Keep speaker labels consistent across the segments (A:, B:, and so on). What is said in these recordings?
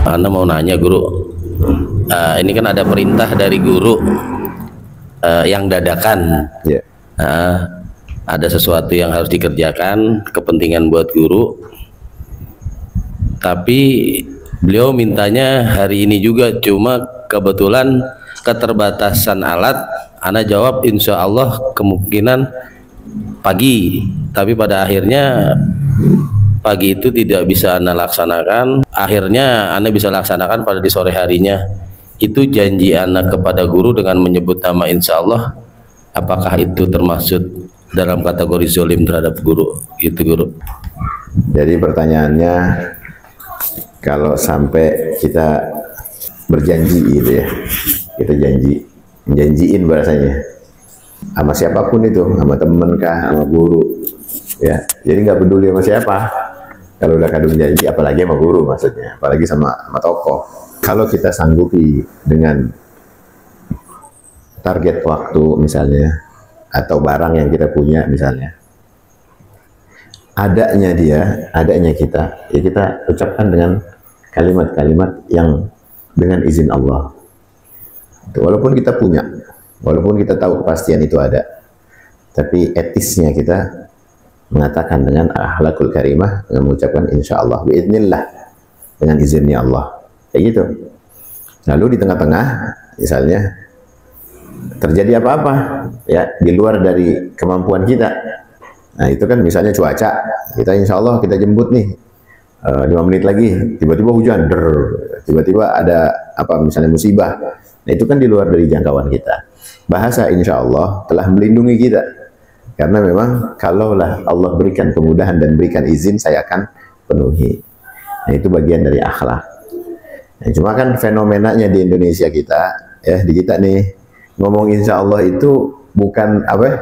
A: Anda mau nanya guru, ini kan ada perintah dari guru yang dadakan.
B: Ya.
A: Ada sesuatu yang harus dikerjakan, kepentingan buat guru, tapi beliau mintanya hari ini juga, cuma kebetulan keterbatasan alat. Ana jawab insya Allah kemungkinan pagi, tapi pada akhirnya pagi itu tidak bisa Anda laksanakan. Akhirnya Anda bisa laksanakan pada di sore harinya. Itu janji Anda kepada guru dengan menyebut nama insya Allah. Apakah itu termasuk dalam kategori zolim terhadap guru? Itu guru.
B: Jadi pertanyaannya, kalau sampai kita berjanji gitu ya, kita janjiin bahasanya sama siapapun itu, sama temen kah, sama guru ya, jadi nggak peduli sama siapa. Kalau udah kadung janji, apalagi sama guru maksudnya, apalagi sama tokoh. Kalau kita sanggupi dengan target waktu misalnya, atau barang yang kita punya misalnya, adanya kita, ya kita ucapkan dengan kalimat-kalimat yang dengan izin Allah. Walaupun kita punya, walaupun kita tahu kepastian itu ada, tapi etisnya kita mengatakan dengan akhlakul karimah, dengan mengucapkan insya Allah, biiznillah, dengan izinnya Allah, kayak gitu. Lalu di tengah-tengah, misalnya terjadi apa-apa ya di luar dari kemampuan kita, nah itu kan misalnya cuaca, kita insya Allah kita jemput nih 5 menit lagi, tiba-tiba hujan, tiba-tiba ada apa misalnya musibah, nah itu kan di luar dari jangkauan kita. Bahasa insya Allah telah melindungi kita, karena memang kalaulah Allah berikan kemudahan dan berikan izin, saya akan penuhi. Nah itu bagian dari akhlak. Nah, cuma kan fenomenanya di Indonesia kita, ya di kita nih, ngomong insya Allah itu bukan apa,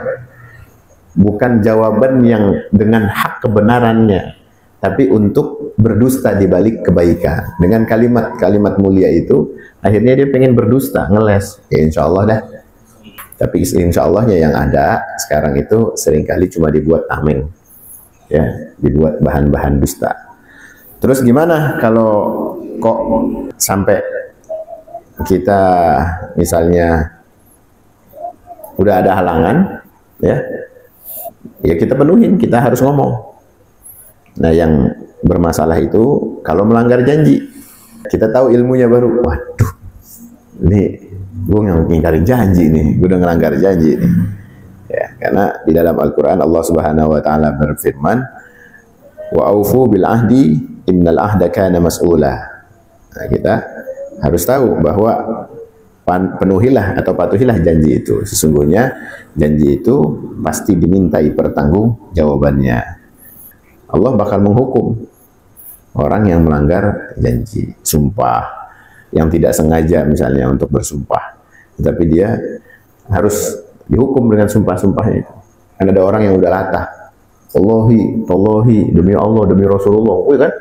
B: bukan jawaban yang dengan hak kebenarannya, tapi untuk berdusta di balik kebaikan. Dengan kalimat-kalimat mulia itu, akhirnya dia pengen berdusta, ngeles. Ya insya Allah dah. Tapi insya Allahnya yang ada sekarang itu seringkali cuma dibuat tameng, ya, dibuat bahan-bahan dusta. Terus gimana kalau kok sampai kita misalnya udah ada halangan, ya kita penuhin, kita harus ngomong. Nah yang bermasalah itu kalau melanggar janji, kita tahu ilmunya baru, waduh, ini gue ngingkarin janji nih, gue udah ngelanggar janji nih. Ya, karena di dalam Al-Quran Allah Subhanahu Wa Taala berfirman, wa aufu bil ahdi innal ahda kana mas'ula. Nah, kita harus tahu bahwa penuhilah atau patuhilah janji itu. Sesungguhnya janji itu pasti dimintai pertanggung jawabannya. Allah bakal menghukum orang yang melanggar janji, sumpah yang tidak sengaja misalnya untuk bersumpah, tapi dia harus dihukum dengan sumpah-sumpahnya itu. Kan ada orang yang udah latah, Allahi, demi Allah, demi Rasulullah, kan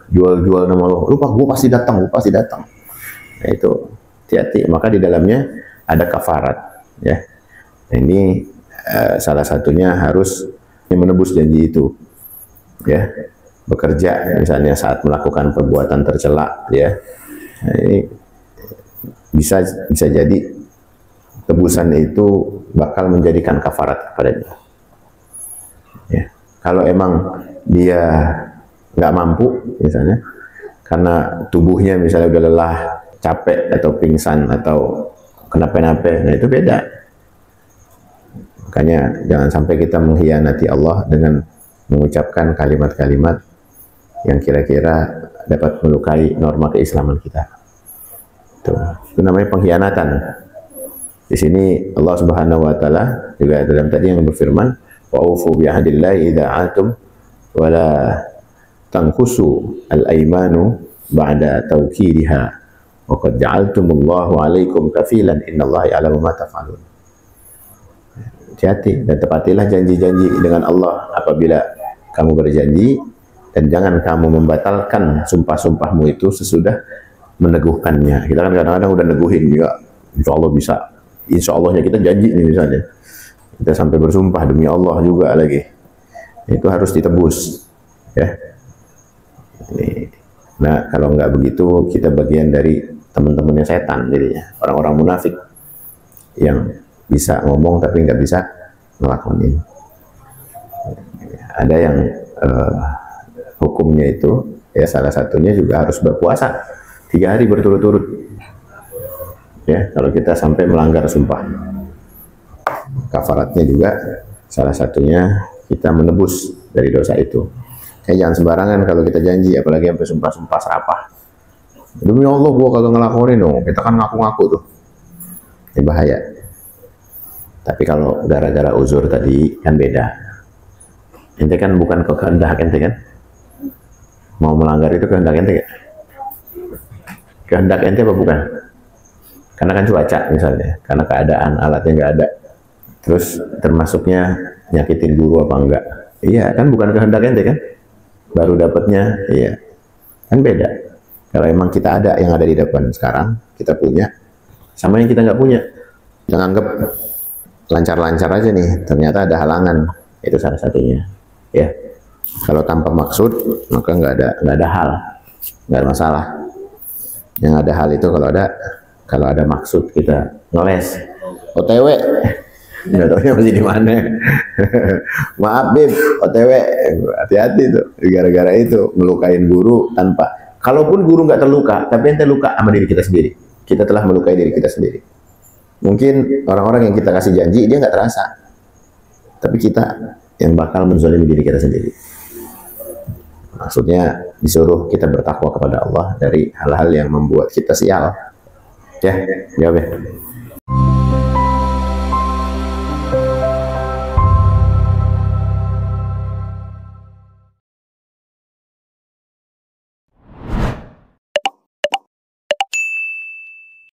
B: jual-jual nama Allah, lupa gue pasti datang, Nah itu hati-hati, maka di dalamnya ada kafarat, ya. Nah, ini salah satunya harus menebus janji itu, ya. Bekerja misalnya saat melakukan perbuatan tercela, ya. Nah, ini bisa jadi tebusan itu bakal menjadikan kafarat kepadanya. Ya. Kalau emang dia nggak mampu misalnya karena tubuhnya misalnya udah lelah, capek atau pingsan atau kenapa-napa, nah itu beda. Makanya jangan sampai kita mengkhianati Allah dengan mengucapkan kalimat-kalimat yang kira-kira dapat melukai norma keislaman kita. Itu namanya pengkhianatan. Di sini Allah Subhanahu Wa Taala juga dalam tadi yang berfirman, wa aufu bi ahdillahi idza atum wa la tanqusu al-aymanu ba'da tawkidiha wa qad ja'altumullahu 'alaikum kafilan innallaha ya'lamu ma taf'alun. Hati-hati dan tepatilah janji-janji dengan Allah apabila kamu berjanji, dan jangan kamu membatalkan sumpah-sumpahmu itu sesudah meneguhkannya. Kita kan kadang-kadang udah neguhin juga, insya Allah bisa, insya Allahnya kita janji nih misalnya, kita sampai bersumpah demi Allah juga lagi, itu harus ditebus, ya. Ini Nah, kalau nggak begitu, kita bagian dari teman-temannya setan, jadinya orang-orang munafik yang bisa ngomong tapi nggak bisa ngelakonin. Ada yang hukumnya itu, ya salah satunya juga harus berpuasa 3 hari berturut-turut. Ya, kalau kita sampai melanggar sumpah, kafaratnya juga salah satunya kita menebus dari dosa itu. Jangan sembarangan kalau kita janji, apalagi sampai sumpah-sumpah serapah. Demi Allah gua kagak ngelakonin dong. Kita kan ngaku-ngaku tuh. Ini bahaya. Tapi kalau gara-gara uzur tadi kan beda. Ente kan bukan kehendak ente kan? Mau melanggar itu kehendak ente gak? Kehendak ente apa bukan? Karena kan cuaca misalnya, karena keadaan alatnya nggak ada. Terus termasuknya nyakitin guru apa enggak? Iya kan bukan kehendak ente kan? Baru dapatnya, iya kan beda. Kalau emang kita ada yang ada di depan sekarang, kita punya, sama yang kita nggak punya, jangan anggap lancar-lancar aja nih, ternyata ada halangan, itu salah satunya. Ya, kalau tanpa maksud maka nggak ada hal, nggak ada masalah. Yang ada hal itu kalau ada maksud kita ngeles, OTW. Nggak tahu masih di mana. Maaf Bib, OTW, hati-hati tuh. Gara-gara itu melukain guru tanpa. Kalaupun guru nggak terluka, tapi ente luka sama diri kita sendiri. Kita telah melukai diri kita sendiri. Mungkin orang-orang yang kita kasih janji dia nggak terasa, tapi kita yang bakal menzalimi diri kita sendiri. Maksudnya disuruh kita bertakwa kepada Allah dari hal-hal yang membuat kita sial. Ya, jawab ya.